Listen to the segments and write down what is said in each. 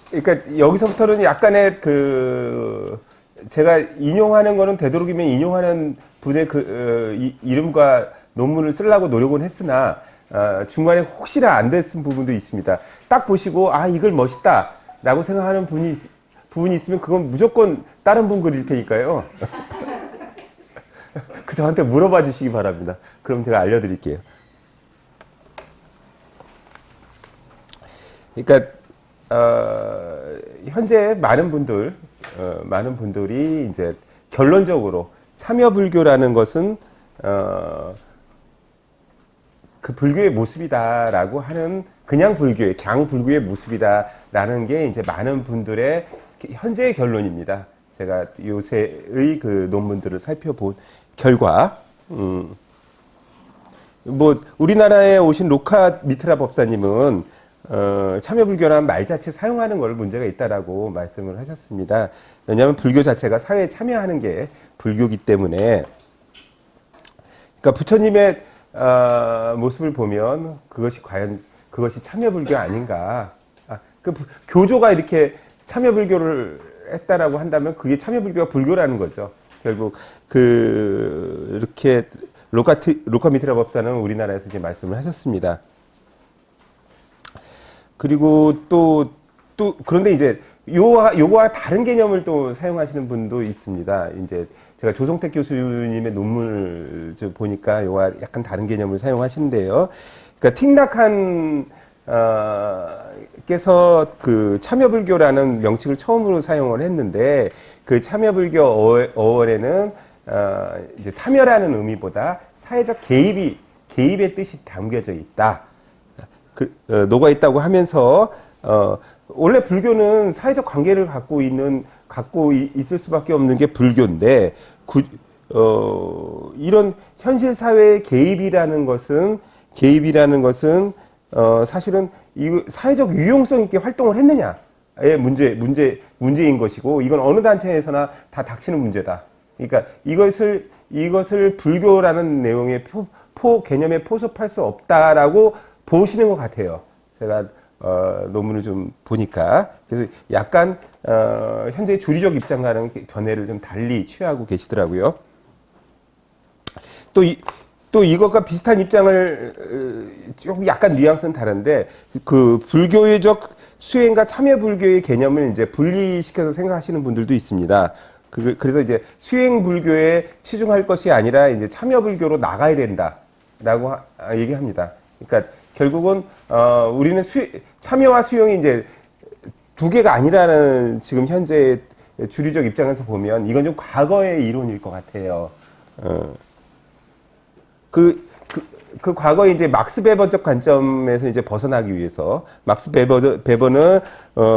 그러니까 여기서부터는 약간의 제가 인용하는 거는 되도록이면 인용하는 분의 이름과 논문을 쓰려고 노력은 했으나 중간에 혹시나 안 됐은 부분도 있습니다. 딱 보시고 이걸 멋있다 라고 생각하는 부분이 있으면 그건 무조건 다른 분 글일 테니까요. 저한테 물어봐 주시기 바랍니다. 그럼 제가 알려드릴게요. 그러니까 현재 많은 분들이 이제 결론적으로 참여불교라는 것은 그 불교의 모습이다라고 하는 그냥 불교의 강 불교의 모습이다라는 게 이제 많은 분들의 현재의 결론입니다. 제가 요새의 그 논문들을 살펴본 결과, 뭐 우리나라에 오신 로카 미트라 법사님은 참여불교라는 말 자체 사용하는 걸 문제가 있다라고 말씀을 하셨습니다. 왜냐하면 불교 자체가 사회에 참여하는 게 불교기 때문에. 그러니까 부처님의 모습을 보면 그것이 참여불교 아닌가. 교조가 이렇게 참여불교를 했다라고 한다면 그게 참여불교가 불교라는 거죠. 결국 이렇게 로카 미트라 법사는 우리나라에서 이제 말씀을 하셨습니다. 그리고 그런데 이제 요거와 다른 개념을 또 사용하시는 분도 있습니다. 이제 제가 조성택 교수님의 논문을 보니까 요와 약간 다른 개념을 사용하시는데요. 그러니까 틱낙한 께서 그 참여불교라는 명칭을 처음으로 사용을 했는데 그 참여불교 어원에는 이제 참여라는 의미보다 사회적 개입의 뜻이 담겨져 있다. 녹아 있다고 하면서 원래 불교는 사회적 관계를 갖고 있을 수밖에 없는 게 불교인데 이런 현실 사회의 개입이라는 것은 사실은 이 사회적 유용성 있게 활동을 했느냐의 문제인 것이고 이건 어느 단체에서나 다 닥치는 문제다. 그러니까 이것을 불교라는 내용의 개념에 포섭할 수 없다라고 보시는 것 같아요. 제가 논문을 좀 보니까. 그래서 약간 현재 주류적 입장과는 견해를 좀 달리 취하고 계시더라고요. 또 이것과 비슷한 입장을 조금 약간 뉘앙스는 다른데 그 불교적 수행과 참여 불교의 개념을 이제 분리시켜서 생각하시는 분들도 있습니다. 그래서 이제 수행 불교에 치중할 것이 아니라 이제 참여 불교로 나가야 된다라고 얘기합니다. 그러니까 결국은 우리는 참여와 수용이 이제 두 개가 아니라는 지금 현재 주류적 입장에서 보면 이건 좀 과거의 이론일 것 같아요. 그 과거에 이제 막스 베버적 관점에서 이제 벗어나기 위해서 막스 베버는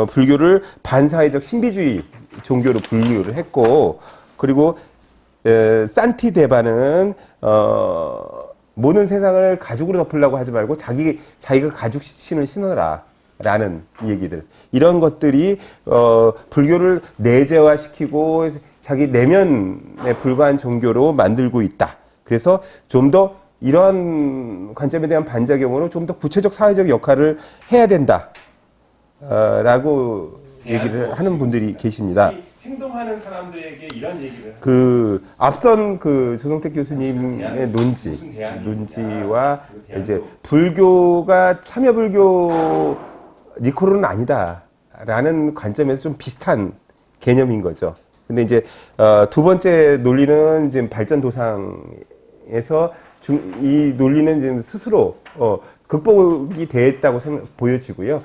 불교를 반사회적 신비주의 종교로 분류를 했고 그리고 산티 데바는 모든 세상을 가죽으로 덮으려고 하지 말고 자기가 가죽 신을 신어라 라는 얘기들 이런 것들이 불교를 내재화시키고 자기 내면에 불과한 종교로 만들고 있다. 그래서 좀 더 이런 관점에 대한 반작용으로 좀 더 구체적 사회적 역할을 해야 된다 라고 얘기를 하는 분들이 계십니다. 행동하는 사람들에게 이런 얘기를 앞선 조성택 교수님의 논지와 이제 불교가 참여불교 니코르는 아니다라는 관점에서 좀 비슷한 개념인 거죠. 근데 이제 두 번째 논리는 지금 발전도상에서 이 논리는 지금 스스로 극복이 됐다고 보여지고요.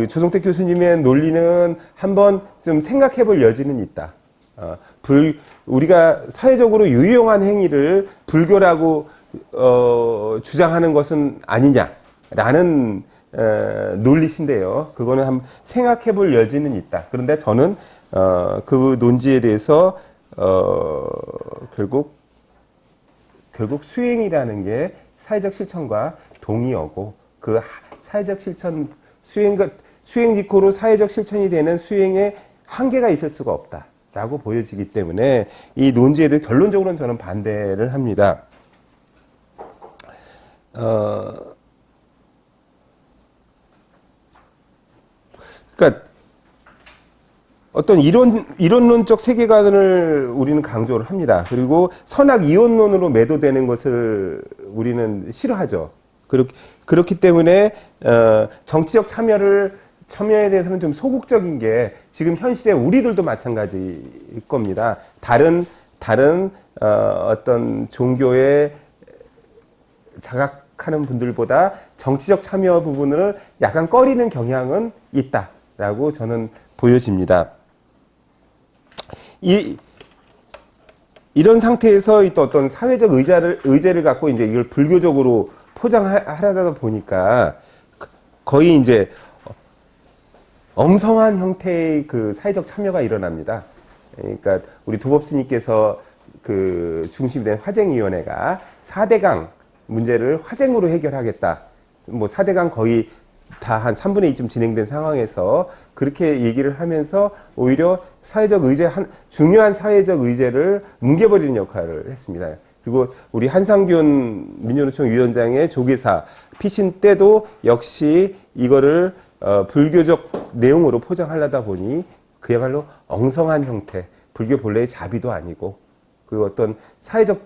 조성택 교수님의 논리는 한번 좀 생각해 볼 여지는 있다. 우리가 사회적으로 유용한 행위를 불교라고 주장하는 것은 아니냐라는 논리신데요. 그거는 한번 생각해 볼 여지는 있다. 그런데 저는 그 논지에 대해서 결국 수행이라는 게 사회적 실천과 동의어고 그 사회적 실천 수행 직후로 사회적 실천이 되는 수행에 한계가 있을 수가 없다라고 보여지기 때문에 이 논지에 대해 결론적으로는 저는 반대를 합니다. 그러니까 어떤 이론론적 세계관을 우리는 강조를 합니다. 그리고 선악 이혼론으로 매도되는 것을 우리는 싫어하죠. 그렇기 때문에 정치적 참여에 대해서는 좀 소극적인 게 지금 현실의 우리들도 마찬가지일 겁니다. 다른 어떤 종교에 자각하는 분들보다 정치적 참여 부분을 약간 꺼리는 경향은 있다라고 저는 보여집니다. 이런 상태에서 또 어떤 사회적 의제를 갖고 이제 이걸 불교적으로 포장하려다 보니까 거의 이제 엉성한 형태의 그 사회적 참여가 일어납니다. 그러니까 우리 도법스님께서 그 중심이 된 화쟁위원회가 4대강 문제를 화쟁으로 해결하겠다. 뭐 4대강 거의 다 한 3분의 2쯤 진행된 상황에서 그렇게 얘기를 하면서 오히려 사회적 의제, 중요한 사회적 의제를 뭉개버리는 역할을 했습니다. 그리고 우리 한상균 민주노총 위원장의 조계사 피신 때도 역시 이거를 불교적 내용으로 포장하려다 보니 그야말로 엉성한 형태, 불교 본래의 자비도 아니고 그 어떤 사회적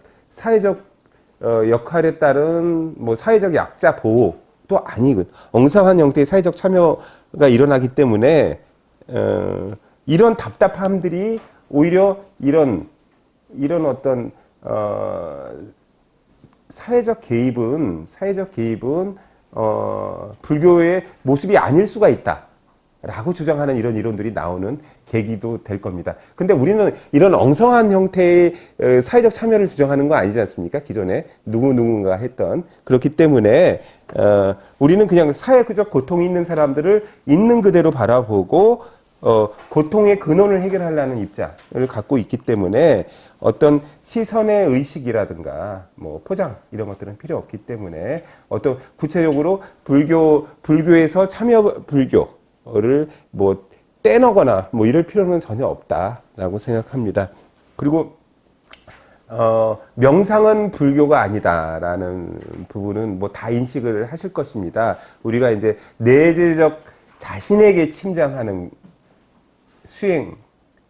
역할에 따른 뭐 사회적 약자 보호도 아니고 엉성한 형태의 사회적 참여가 일어나기 때문에 이런 답답함들이 오히려 이런 어떤 사회적 개입은 불교의 모습이 아닐 수가 있다라고 주장하는 이런 이론들이 나오는 계기도 될 겁니다. 근데 우리는 이런 엉성한 형태의 사회적 참여를 주장하는 거 아니지 않습니까? 기존에 누군가 했던. 그렇기 때문에 우리는 그냥 사회적 고통이 있는 사람들을 있는 그대로 바라보고 고통의 근원을 해결하려는 입장을 갖고 있기 때문에 어떤 시선의 의식이라든가 뭐 포장 이런 것들은 필요 없기 때문에 어떤 구체적으로 불교에서 참여 불교를 뭐 떼너거나 뭐 이럴 필요는 전혀 없다라고 생각합니다. 그리고 명상은 불교가 아니다라는 부분은 뭐 다 인식을 하실 것입니다. 우리가 이제 내재적 자신에게 침잠하는 수행,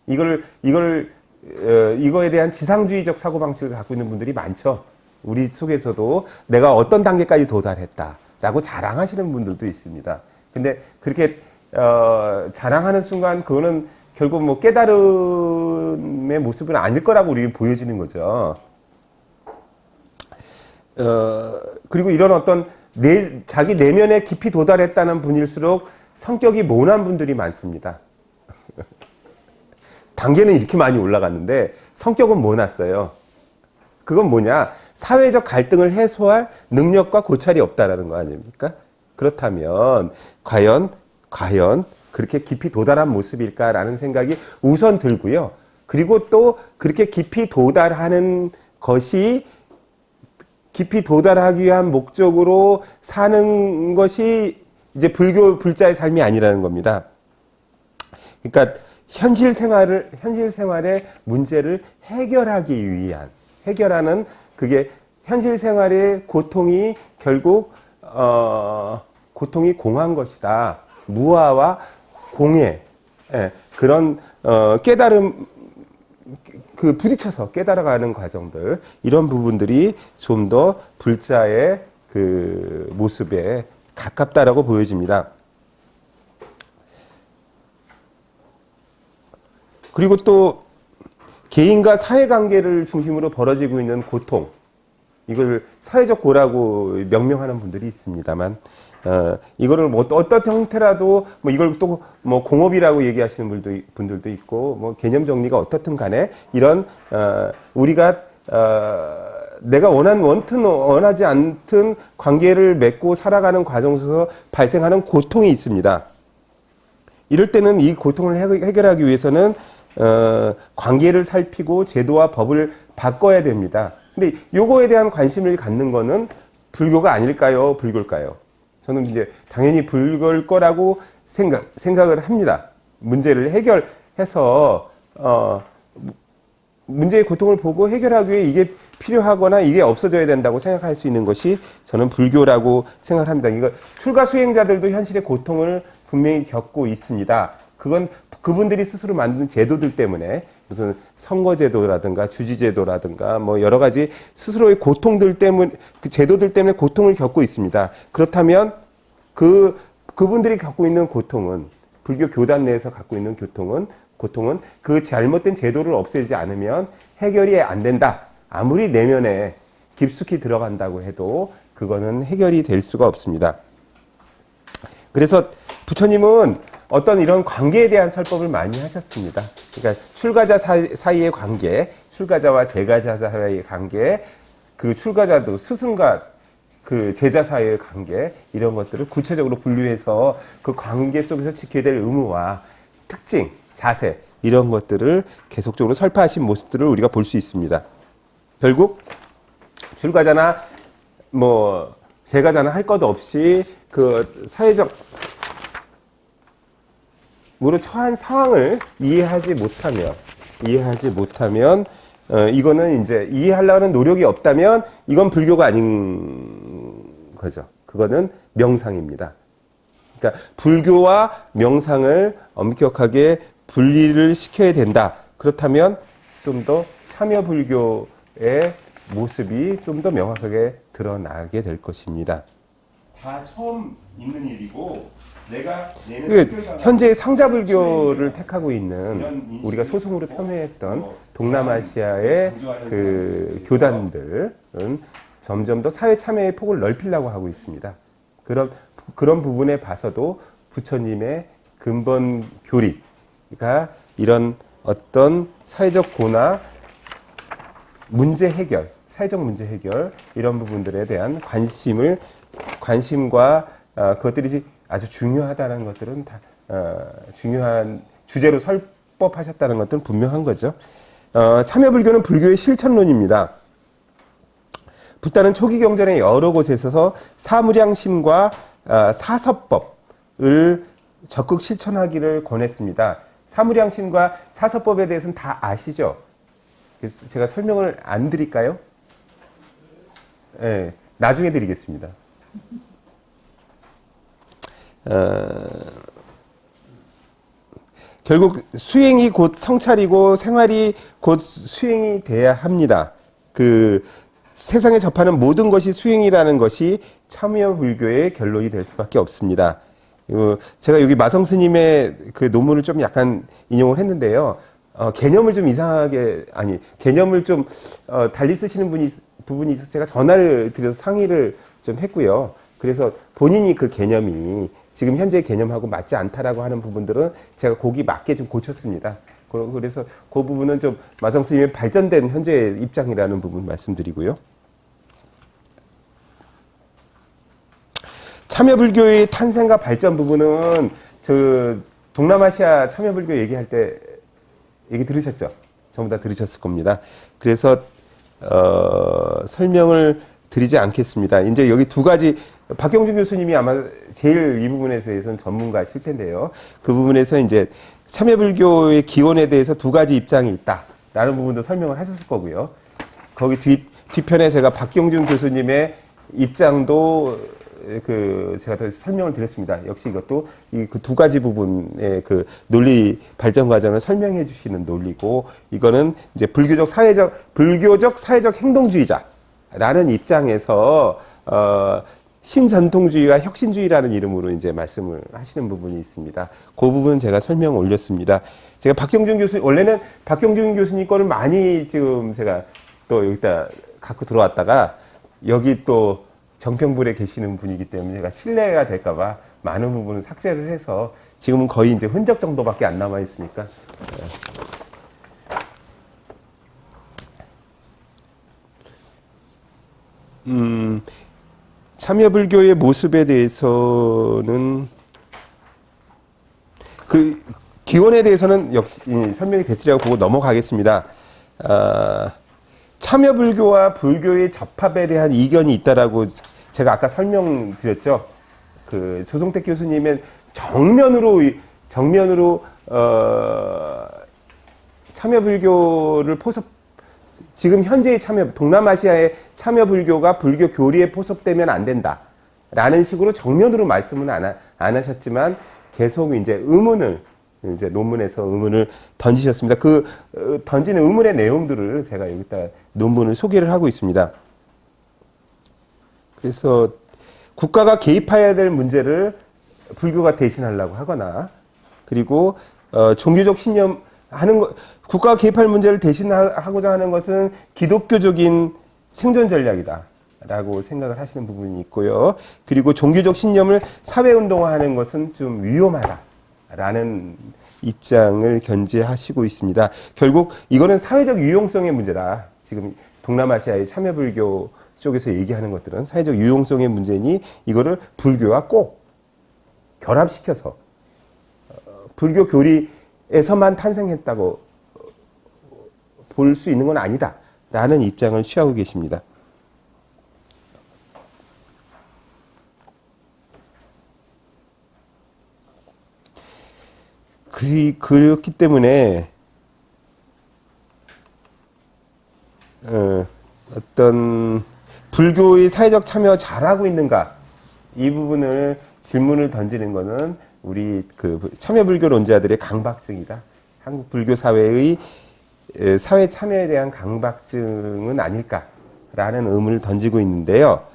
이거에 대한 지상주의적 사고방식을 갖고 있는 분들이 많죠. 우리 속에서도 내가 어떤 단계까지 도달했다라고 자랑하시는 분들도 있습니다. 근데 그렇게 자랑하는 순간 그거는 결국 뭐 깨달음의 모습은 아닐 거라고 우리에게 보여지는 거죠. 그리고 이런 어떤 자기 내면에 깊이 도달했다는 분일수록 성격이 모난 분들이 많습니다. 단계는 이렇게 많이 올라갔는데 성격은 모났어요. 그건 뭐냐? 사회적 갈등을 해소할 능력과 고찰이 없다라는 거 아닙니까? 그렇다면 과연 그렇게 깊이 도달한 모습일까라는 생각이 우선 들고요. 그리고 또 그렇게 깊이 도달하는 것이 깊이 도달하기 위한 목적으로 사는 것이 이제 불자의 삶이 아니라는 겁니다. 그러니까 현실 생활의 문제를 해결하는 그게 현실 생활의 고통이 결국 고통이 공한 것이다. 무아와 공예, 그런 깨달음, 그 부딪혀서 깨달아가는 과정들, 이런 부분들이 좀 더 불자의 그 모습에 가깝다라고 보여집니다. 그리고 또 개인과 사회관계를 중심으로 벌어지고 있는 고통, 이걸 사회적 고라고 명명하는 분들이 있습니다만, 이거를 뭐 어떤 형태라도 뭐 이걸 또 뭐 공업이라고 얘기하시는 분들도 있고, 뭐 개념 정리가 어떻든 간에 이런 우리가 내가 원하지 않든 관계를 맺고 살아가는 과정에서 발생하는 고통이 있습니다. 이럴 때는 이 고통을 해결하기 위해서는 관계를 살피고 제도와 법을 바꿔야 됩니다. 근데 요거에 대한 관심을 갖는 거는 불교가 아닐까요? 불교일까요? 저는 이제 당연히 불교일 거라고 생각을 합니다. 문제를 해결해서 문제의 고통을 보고 해결하기 위해 이게 필요하거나 이게 없어져야 된다고 생각할 수 있는 것이 저는 불교라고 생각합니다. 이거 출가 수행자들도 현실의 고통을 분명히 겪고 있습니다. 그건 그분들이 스스로 만든 제도들 때문에 무슨 선거제도라든가 주지제도라든가 뭐 여러 가지 스스로의 고통들 때문에 그 제도들 때문에 고통을 겪고 있습니다. 그렇다면 그분들이 갖고 있는 고통은 불교 교단 내에서 갖고 있는 고통은 그 잘못된 제도를 없애지 않으면 해결이 안 된다. 아무리 내면에 깊숙이 들어간다고 해도 그거는 해결이 될 수가 없습니다. 그래서 부처님은 어떤 이런 관계에 대한 설법을 많이 하셨습니다. 그러니까 출가자 사이의 관계, 출가자와 제가자 사이의 관계, 그 출가자도 스승과 그 제자 사이의 관계, 이런 것들을 구체적으로 분류해서 그 관계 속에서 지켜야 될 의무와 특징, 자세, 이런 것들을 계속적으로 설파하신 모습들을 우리가 볼 수 있습니다. 결국 출가자나 뭐 제가자나 할 것 없이 그 사회적 으로 처한 상황을 이해하지 못하면 이거는 이제 이해하려는 노력이 없다면 이건 불교가 아닌 거죠. 그거는 명상입니다. 그러니까 불교와 명상을 엄격하게 분리를 시켜야 된다. 그렇다면 좀 더 참여 불교의 모습이 좀 더 명확하게 드러나게 될 것입니다. 다 처음 있는 일이고 내가 현재 상자불교를 택하고 있는 우리가 소승으로 폄훼했던 동남아시아의 그 교단들은 점점 더 사회 참여의 폭을 넓히려고 하고 있습니다. 그런 부분에 봐서도 부처님의 근본 교리가 이런 어떤 사회적 고나 문제 해결, 사회적 문제 해결 이런 부분들에 대한 관심과 그것들이 아주 중요하다는 것들은 다 중요한 주제로 설법하셨다는 것들은 분명한 거죠. 참여불교는 불교의 실천론입니다. 붓다는 초기 경전의 여러 곳에 있어서 사무량심과 사서법을 적극 실천하기를 권했습니다. 사무량심과 사서법에 대해서는 다 아시죠? 그래서 제가 설명을 안 드릴까요? 네, 나중에 드리겠습니다. 결국 수행이 곧 성찰이고 생활이 곧 수행이 돼야 합니다. 그 세상에 접하는 모든 것이 수행이라는 것이 참여불교의 결론이 될 수밖에 없습니다. 제가 여기 마성 스님의 그 논문을 좀 약간 인용을 했는데요. 개념을 좀 이상하게, 개념을 좀 달리 쓰시는 부분이 있어서 제가 전화를 드려서 상의를 좀 했고요. 그래서 본인이 그 개념이 지금 현재의 개념하고 맞지 않다라고 하는 부분들은 제가 거기 맞게 좀 고쳤습니다. 그래서 그 부분은 좀 마성 스님의 발전된 현재의 입장이라는 부분 말씀드리고요. 참여불교의 탄생과 발전 부분은 저 동남아시아 참여불교 얘기할 때 얘기 들으셨죠? 전부 다 들으셨을 겁니다. 그래서 설명을 드리지 않겠습니다. 이제 여기 두 가지 박경준 교수님이 아마 제일 이 부분에 대해서는 전문가실 텐데요. 그 부분에서 이제 참여불교의 기원에 대해서 두 가지 입장이 있다라는 부분도 설명을 하셨을 거고요. 거기 뒤편에 제가 박경준 교수님의 입장도 제가 더 설명을 드렸습니다. 역시 이것도 그 두 가지 부분의 그 논리 발전 과정을 설명해 주시는 논리고, 이거는 이제 불교적 사회적 행동주의자라는 입장에서 신전통주의와 혁신주의라는 이름으로 이제 말씀을 하시는 부분이 있습니다. 그 부분은 제가 설명을 올렸습니다. 제가 원래는 박경준 교수님 거를 많이 지금 제가 또 여기다 갖고 들어왔다가 여기 또 정평불에 계시는 분이기 때문에 제가 신뢰가 될까봐 많은 부분은 삭제를 해서 지금은 거의 이제 흔적 정도밖에 안 남아 있으니까. 참여불교의 모습에 대해서는 그 기원에 대해서는 역시 설명이 됐으리라고 보고 넘어가겠습니다. 참여불교와 불교의 접합에 대한 이견이 있다라고 제가 아까 설명드렸죠. 그 조성택 교수님의 정면으로 참여불교를 지금 현재의 동남아시아의 참여 불교가 불교 교리에 포섭되면 안 된다. 라는 식으로 정면으로 말씀은 안 하셨지만 계속 이제 의문을, 이제 논문에서 의문을 던지셨습니다. 그 던지는 의문의 내용들을 제가 여기다 논문을 소개를 하고 있습니다. 그래서 국가가 개입해야 될 문제를 불교가 대신하려고 하거나, 그리고 종교적 신념 하는 거, 국가가 개입할 문제를 대신하고자 하는 것은 기독교적인 생존 전략이다 라고 생각을 하시는 부분이 있고요. 그리고 종교적 신념을 사회운동화하는 것은 좀 위험하다 라는 입장을 견지하시고 있습니다. 결국 이거는 사회적 유용성의 문제다. 지금 동남아시아의 참여불교 쪽에서 얘기하는 것들은 사회적 유용성의 문제니 이거를 불교와 꼭 결합시켜서 불교 교리에서만 탄생했다고 볼 수 있는 건 아니다 라는 입장을 취하고 계십니다. 그렇기 때문에 어떤 불교의 사회적 참여 잘하고 있는가, 이 부분을 질문을 던지는 것은 우리 그 참여불교론자들의 강박증이다. 한국 불교 사회의 사회 참여에 대한 강박증은 아닐까라는 의문을 던지고 있는데요.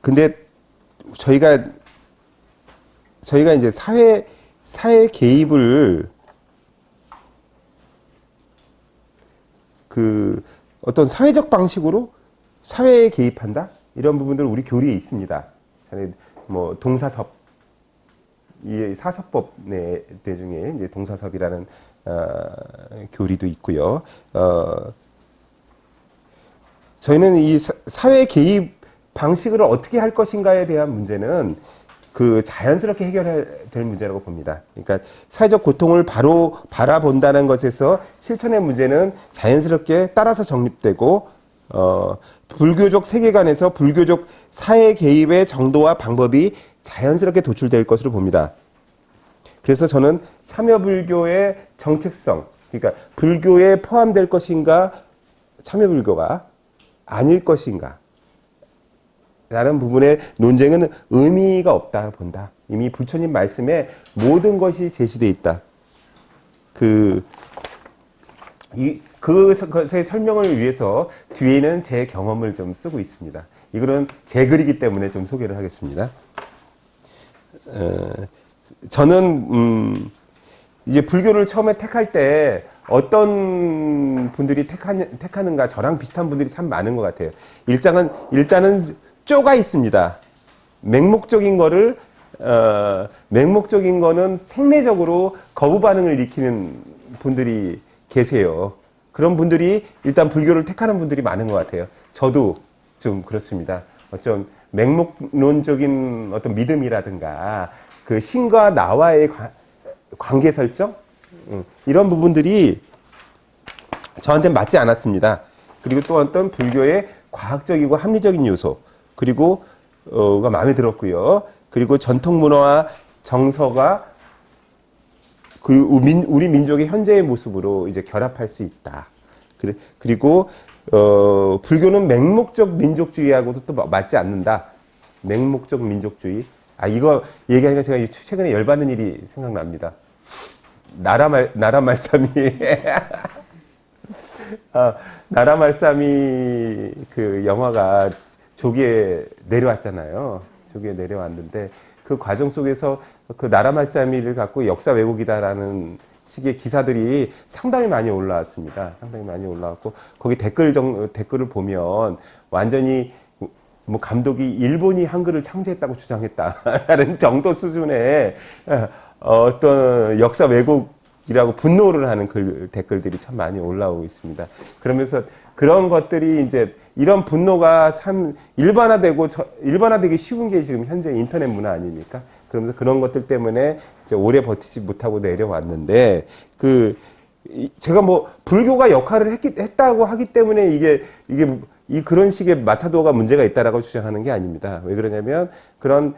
근데 저희가 이제 사회 개입을 그 어떤 사회적 방식으로 사회에 개입한다? 이런 부분들 우리 교리에 있습니다. 뭐 동사섭, 이 사섭법 내중에 이제 동사섭이라는 교리도 있고요. 저희는 이 사회 개입 방식을 어떻게 할 것인가에 대한 문제는 그 자연스럽게 해결해야 될 문제라고 봅니다. 그러니까 사회적 고통을 바로 바라본다는 것에서 실천의 문제는 자연스럽게 따라서 정립되고, 불교적 세계관에서 불교적 사회 개입의 정도와 방법이 자연스럽게 도출될 것으로 봅니다. 그래서 저는 참여불교의 정책성, 그러니까 불교에 포함될 것인가, 참여불교가 아닐 것인가 라는 부분의 논쟁은 의미가 없다 본다. 이미 부처님 말씀에 모든 것이 제시되어 있다. 그것의 설명을 위해서 뒤에는 제 경험을 좀 쓰고 있습니다. 이거는 제 글이기 때문에 좀 소개를 하겠습니다. 저는 이제 불교를 처음에 택할 때 어떤 분들이 택하는가, 저랑 비슷한 분들이 참 많은 것 같아요. 일단은 쪼가 있습니다. 맹목적인 거는 생리적으로 거부 반응을 일으키는 분들이 계세요. 그런 분들이 일단 불교를 택하는 분들이 많은 것 같아요. 저도 좀 그렇습니다. 좀 맹목론적인 어떤 믿음이라든가 그 신과 나와의 관계 설정, 이런 부분들이 저한테 맞지 않았습니다. 그리고 또 어떤 불교의 과학적이고 합리적인 요소, 그리고 가 마음에 들었고요. 그리고 전통 문화와 정서가 우리 민족의 현재의 모습으로 이제 결합할 수 있다. 그리고 불교는 맹목적 민족주의하고도 또 맞지 않는다. 맹목적 민족주의. 이거 얘기하니까 제가 최근에 열받는 일이 생각납니다. 나라말싸미 나라말싸미 그 영화가 조기에 내려왔잖아요. 조기에 내려왔는데 그 과정 속에서 그 나라말싸미를 갖고 역사 왜곡이다라는 식의 기사들이 상당히 많이 올라왔습니다. 상당히 많이 올라왔고, 거기 댓글을 보면 완전히 뭐 감독이 일본이 한글을 창제했다고 주장했다라는 정도 수준의 어떤 역사 왜곡이라고 분노를 하는 댓글들이 참 많이 올라오고 있습니다. 그러면서 그런 것들이 이제 이런 분노가 참 일반화되기 쉬운 게 지금 현재 인터넷 문화 아닙니까? 그러면서 그런 것들 때문에 이제 오래 버티지 못하고 내려왔는데, 제가 뭐 불교가 역할을 했다고 하기 때문에 이게 그런 식의 마타도가 문제가 있다라고 주장하는 게 아닙니다. 왜 그러냐면 그런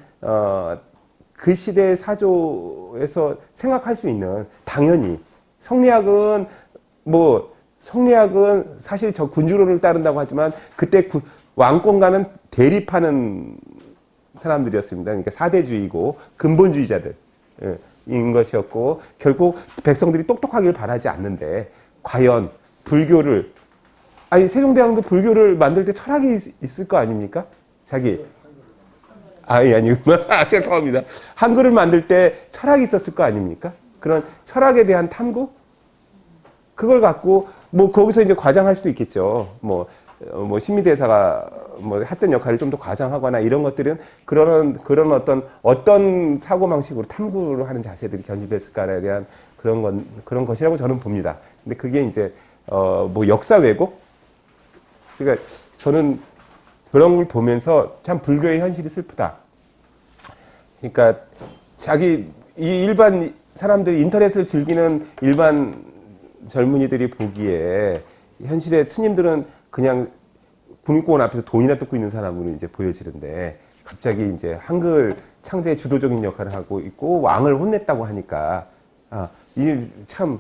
그 시대의 사조에서 생각할 수 있는, 당연히 성리학은 성리학은 사실 저 군주론을 따른다고 하지만 그때 왕권과는 대립하는 사람들이었습니다. 그러니까 사대주의고 근본주의자들 인 것이었고, 결국 백성들이 똑똑하길 바라지 않는데, 과연 불교를, 세종대왕도 불교를 만들 때 철학이 있을 거 아닙니까? 아니구나. 죄송합니다. 한글을 만들 때 철학이 있었을 거 아닙니까? 그런 철학에 대한 탐구? 그걸 갖고, 거기서 이제 과장할 수도 있겠죠. 신미대사가 했던 역할을 좀 더 과장하거나 이런 것들은 그런 어떤 사고방식으로 탐구를 하는 자세들이 견집됐을까에 대한 그런 것이라고 저는 봅니다. 근데 그게 이제, 역사 왜곡? 그러니까 저는 그런 걸 보면서 참 불교의 현실이 슬프다. 그러니까 이 일반 사람들이 인터넷을 즐기는 일반 젊은이들이 보기에 현실의 스님들은 그냥 국립공원 앞에서 돈이나 뜯고 있는 사람으로 이제 보여지는데, 갑자기 이제 한글 창제의 주도적인 역할을 하고 있고 왕을 혼냈다고 하니까 이게 참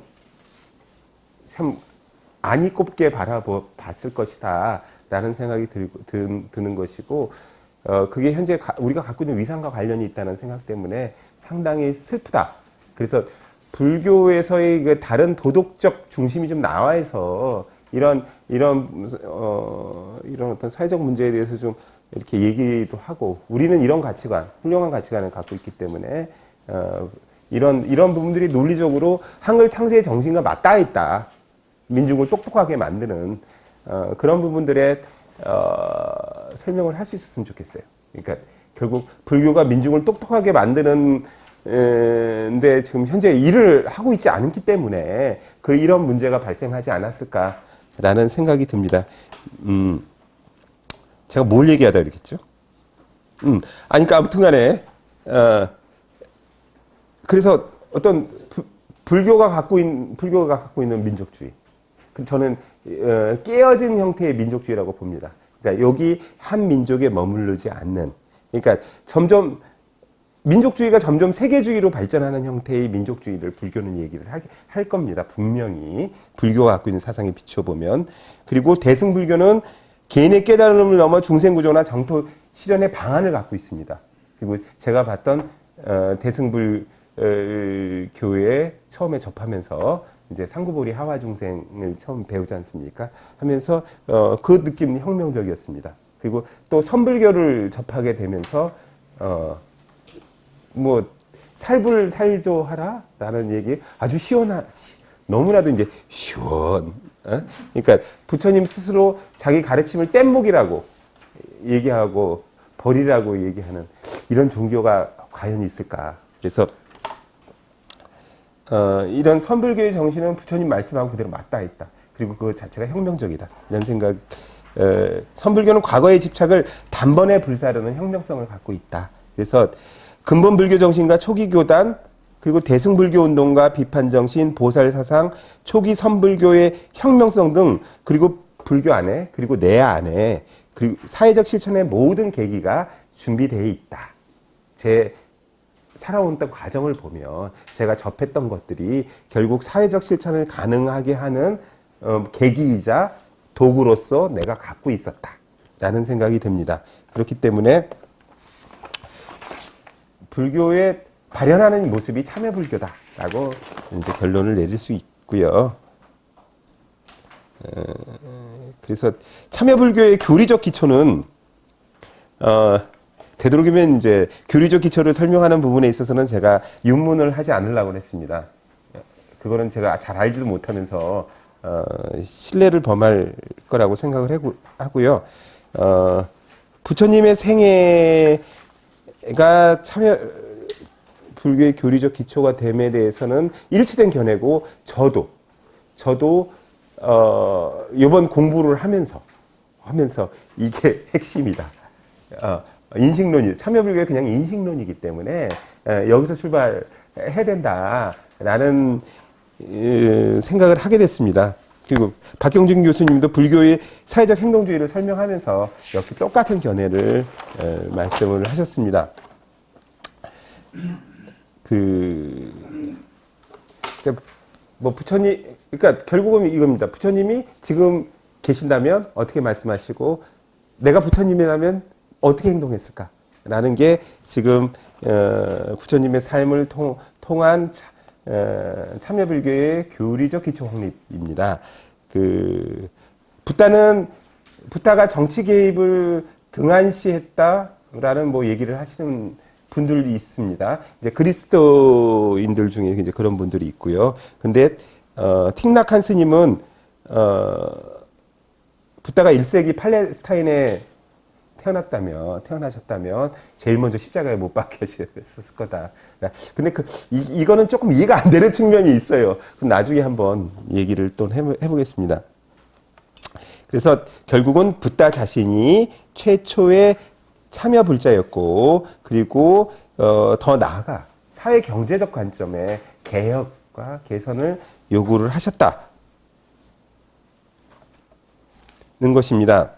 안이 꼽게 바라봤을 것이다 라는 생각이 드는 것이고, 그게 현재 우리가 갖고 있는 위상과 관련이 있다는 생각 때문에 상당히 슬프다. 그래서 불교에서의 그 다른 도덕적 중심이 좀 나와서 이런 어떤 사회적 문제에 대해서 좀 이렇게 얘기도 하고, 우리는 이런 가치관, 훌륭한 가치관을 갖고 있기 때문에 이런 부분들이 논리적으로 한글 창제의 정신과 맞닿아 있다. 민중을 똑똑하게 만드는 그런 부분들에 설명을 할 수 있었으면 좋겠어요. 그러니까 결국 불교가 민중을 똑똑하게 만드는 데 지금 현재 일을 하고 있지 않기 때문에 이런 문제가 발생하지 않았을까라는 생각이 듭니다. 제가 뭘 얘기하다 그랬겠죠? 그러니까 아무튼간에 그래서 어떤 불교가 갖고 있는 민족주의, 저는 깨어진 형태의 민족주의라고 봅니다. 그러니까 여기 한 민족에 머무르지 않는, 그러니까 민족주의가 점점 세계주의로 발전하는 형태의 민족주의를 불교는 얘기를 할 겁니다. 분명히 불교가 갖고 있는 사상에 비춰보면. 그리고 대승불교는 개인의 깨달음을 넘어 중생구조나 정토 실현의 방안을 갖고 있습니다. 그리고 제가 봤던 대승불교에 처음에 접하면서 이제 상구보리 하와중생을 처음 배우지 않습니까? 하면서 그 느낌이 혁명적이었습니다. 그리고 또 선불교를 접하게 되면서 살불살조하라 라는 얘기, 아주 너무나도 이제 그러니까 부처님 스스로 자기 가르침을 뗏목이라고 얘기하고 벌이라고 얘기하는 이런 종교가 과연 있을까? 그래서 이런 선불교의 정신은 부처님 말씀하고 그대로 맞닿아 있다. 그리고 그 자체가 혁명적이다. 이런 생각. 선불교는 과거의 집착을 단번에 불사르는 혁명성을 갖고 있다. 그래서 근본 불교 정신과 초기 교단, 그리고 대승불교 운동과 비판 정신, 보살 사상, 초기 선불교의 혁명성 등, 그리고 불교 안에, 그리고 내 안에, 그리고 사회적 실천의 모든 계기가 준비되어 있다. 제 살아온 과정을 보면 제가 접했던 것들이 결국 사회적 실천을 가능하게 하는 계기이자 도구로서 내가 갖고 있었다라는 생각이 듭니다. 그렇기 때문에 불교의 발현하는 모습이 참여불교다라고 이제 결론을 내릴 수 있고요. 그래서 참여불교의 교리적 기초는 되도록이면 이제 교리적 기초를 설명하는 부분에 있어서는 제가 윤문을 하지 않으려고 했습니다. 그거는 제가 잘 알지도 못하면서 신뢰를 범할 거라고 생각을 하고요. 부처님의 생애가 참여 불교의 교리적 기초가 됨에 대해서는 일치된 견해고, 저도 이번 공부를 하면서 이게 핵심이다. 인식론이, 참여불교가 그냥 인식론이기 때문에 여기서 출발해야 된다라는 생각을 하게 됐습니다. 그리고 박경준 교수님도 불교의 사회적 행동주의를 설명하면서 역시 똑같은 견해를 말씀을 하셨습니다. 뭐 부처님, 그러니까 결국은 이겁니다. 부처님이 지금 계신다면 어떻게 말씀하시고, 내가 부처님이라면 어떻게 행동했을까라는 게 지금 부처님의 삶을 통한 참여불교의 교리적 기초 확립입니다. 부타가 정치 개입을 등한시했다라는 뭐 얘기를 하시는 분들이 있습니다. 이제 그리스도인들 중에 이제 그런 분들이 있고요. 근데 틱낙한 스님은 부타가 1세기 팔레스타인에 태어나셨다면 제일 먼저 십자가에 못 박혀졌을 거다. 근데 이거는 조금 이해가 안 되는 측면이 있어요. 그럼 나중에 한번 얘기를 또 해보겠습니다. 그래서 결국은 부타 자신이 최초의 참여불자였고, 그리고 더 나아가 사회 경제적 관점의 개혁과 개선을 요구를 하셨다는 것입니다.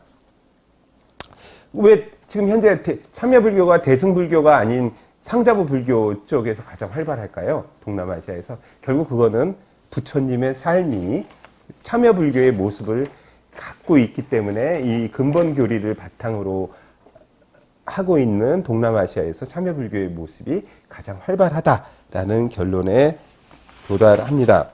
왜 지금 현재 참여불교가 대승불교가 아닌 상자부 불교 쪽에서 가장 활발할까요? 동남아시아에서. 결국 그거는 부처님의 삶이 참여불교의 모습을 갖고 있기 때문에 이 근본 교리를 바탕으로 하고 있는 동남아시아에서 참여불교의 모습이 가장 활발하다라는 결론에 도달합니다.